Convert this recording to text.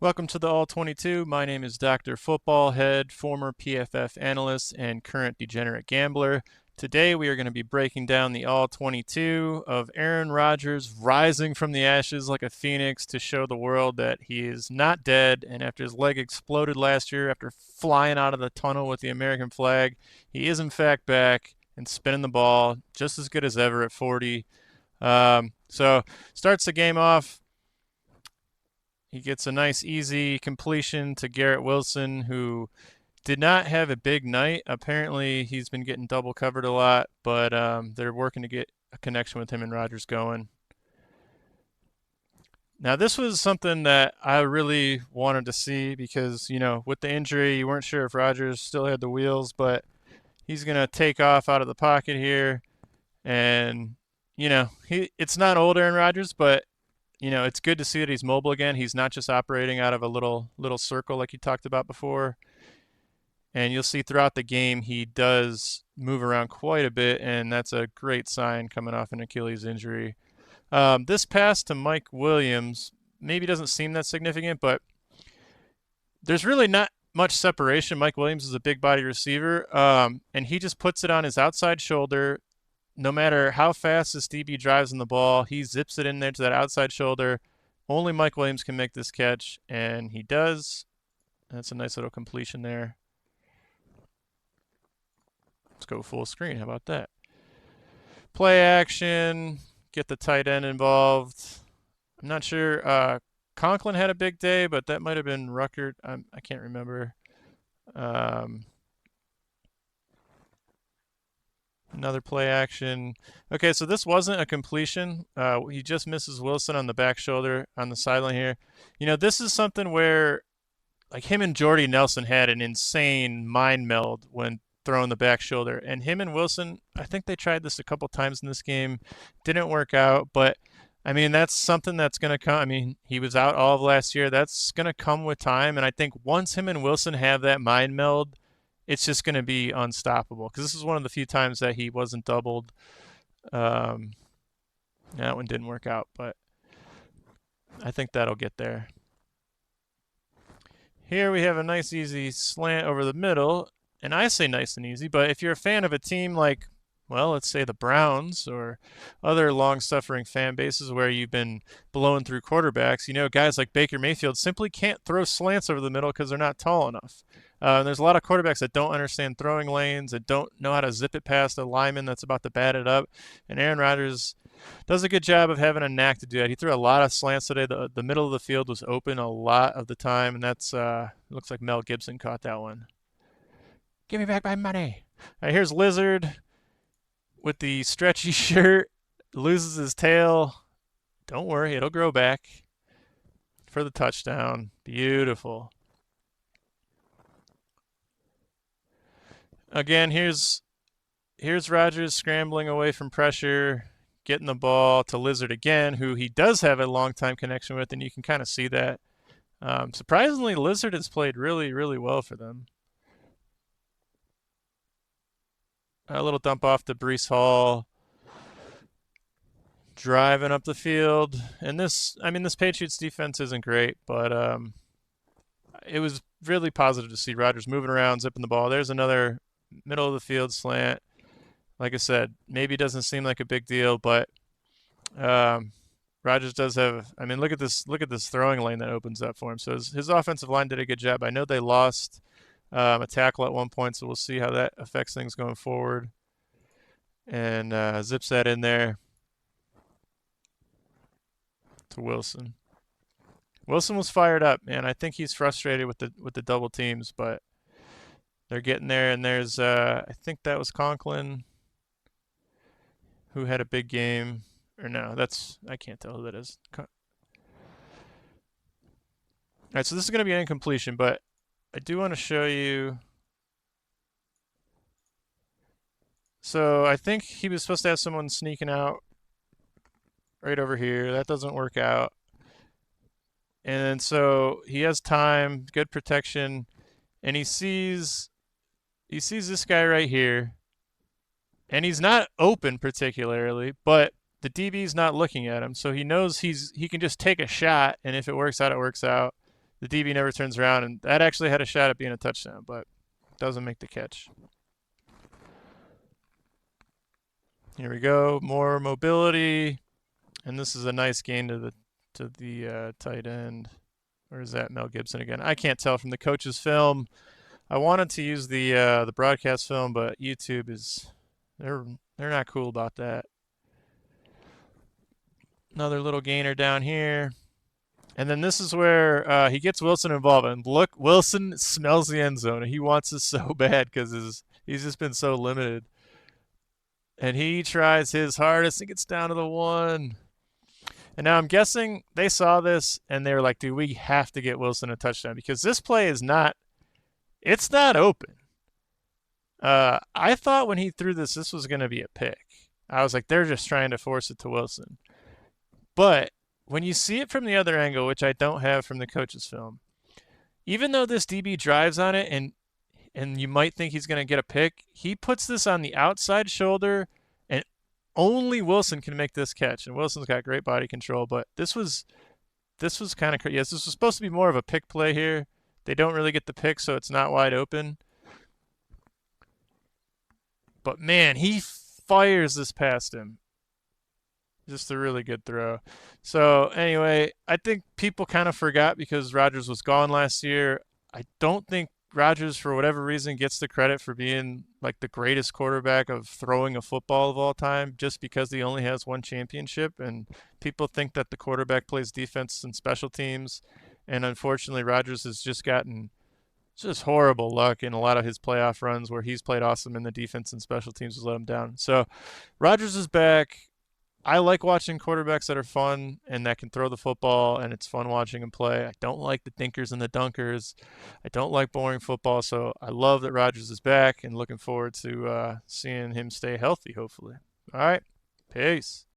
Welcome to the All-22. My name is Dr. Football Head, former PFF analyst, and current degenerate gambler. Today we are going to be breaking down the All-22 of Aaron Rodgers rising from the ashes like a phoenix to show the world that he is not dead. And after his leg exploded last year, after flying out of the tunnel with the American flag, he is in fact back and spinning the ball just as good as ever at 40. So starts the game off. He gets a nice, easy completion to Garrett Wilson, who did not have a big night. Apparently, he's been getting double covered a lot, but they're working to get a connection with him and Rodgers going. Now, this was something that I really wanted to see because, with the injury, you weren't sure if Rodgers still had the wheels, but he's going to take off out of the pocket here. And, it's not old Aaron Rodgers, but it's good to see that he's mobile again. He's not just operating out of a little circle like you talked about before. And you'll see throughout the game he does move around quite a bit, and that's a great sign coming off an Achilles injury. This pass to Mike Williams maybe doesn't seem that significant, but there's really not much separation. Mike Williams is a big body receiver, and he just puts it on his outside shoulder. No matter how fast this DB drives in the ball, he zips it in there to that outside shoulder. Only Mike Williams can make this catch, and he does. That's a nice little completion there. Let's go full screen. How about that? Play action. Get the tight end involved. I'm not sure. Conklin had a big day, but that might have been Ruckert. I can't remember. Another play action. Okay, so this wasn't a completion. He just misses Wilson on the back shoulder on the sideline here. This is something where, like, him and Jordy Nelson had an insane mind meld when throwing the back shoulder. And him and Wilson, I think they tried this a couple times in this game. Didn't work out, but I mean, that's something that's going to come. I mean, he was out all of last year. That's going to come with time. And I think once him and Wilson have that mind meld, it's just going to be unstoppable because this is one of the few times that he wasn't doubled. That one didn't work out, but I think that'll get there. Here we have a nice easy slant over the middle, and I say nice and easy, but if you're a fan of a team like, well, let's say the Browns or other long-suffering fan bases where you've been blowing through quarterbacks, guys like Baker Mayfield simply can't throw slants over the middle because they're not tall enough. There's a lot of quarterbacks that don't understand throwing lanes, that don't know how to zip it past a lineman that's about to bat it up. And Aaron Rodgers does a good job of having a knack to do that. He threw a lot of slants today. The middle of the field was open a lot of the time, and that's looks like Mel Gibson caught that one. Give me back my money. All right, here's Lizard with the stretchy shirt, loses his tail. Don't worry, it'll grow back for the touchdown. Beautiful. Again, here's Rodgers scrambling away from pressure, getting the ball to Lizard again, who he does have a long time connection with, and you can kind of see that. Surprisingly, Lizard has played really, really well for them. A little dump off to Breece Hall, driving up the field, and this Patriots defense isn't great, but it was really positive to see Rodgers moving around, zipping the ball. There's another middle of the field slant. Like I said, maybe it doesn't seem like a big deal, but Rodgers does have. I mean, look at this throwing lane that opens up for him. So his offensive line did a good job. I know they lost a tackle at one point, so we'll see how that affects things going forward. And zips that in there to Wilson. Wilson was fired up, man. I think he's frustrated with the double teams, but they're getting there. And there's I think that was Conklin who had a big game. Or no, I can't tell who that is. All right, so this is going to be an incompletion, but I do want to show you. So I think he was supposed to have someone sneaking out right over here. That doesn't work out. And so he has time, good protection, and he sees this guy right here, and he's not open particularly, but the DB's not looking at him, so he knows he can just take a shot, and if it works out, it works out. The DB never turns around, and that actually had a shot at being a touchdown, but doesn't make the catch. Here we go, more mobility, and this is a nice gain to the tight end. Or is that Mel Gibson again? I can't tell from the coach's film. I wanted to use the broadcast film, but YouTube is they're not cool about that. Another little gainer down here. And then this is where he gets Wilson involved. And look, Wilson smells the end zone. He wants this so bad because he's just been so limited. And he tries his hardest and gets down to the 1. And now I'm guessing they saw this and they were like, dude, we have to get Wilson a touchdown because this play is not, it's not open. I thought when he threw this was going to be a pick. I was like, they're just trying to force it to Wilson. But when you see it from the other angle, which I don't have from the coach's film, even though this DB drives on it and you might think he's going to get a pick, he puts this on the outside shoulder, and only Wilson can make this catch. And Wilson's got great body control, but this was kind of crazy. Yes, this was supposed to be more of a pick play here. They don't really get the pick, so it's not wide open. But man, he fires this past him. Just a really good throw. So anyway, I think people kind of forgot because Rodgers was gone last year. I don't think Rodgers, for whatever reason, gets the credit for being like the greatest quarterback of throwing a football of all time just because he only has one championship. And people think that the quarterback plays defense and special teams. And unfortunately, Rodgers has just gotten just horrible luck in a lot of his playoff runs where he's played awesome and the defense and special teams has let him down. So Rodgers is back. I like watching quarterbacks that are fun and that can throw the football, and it's fun watching them play. I don't like the dinkers and the dunkers. I don't like boring football, so I love that Rodgers is back and looking forward to seeing him stay healthy, hopefully. All right, peace.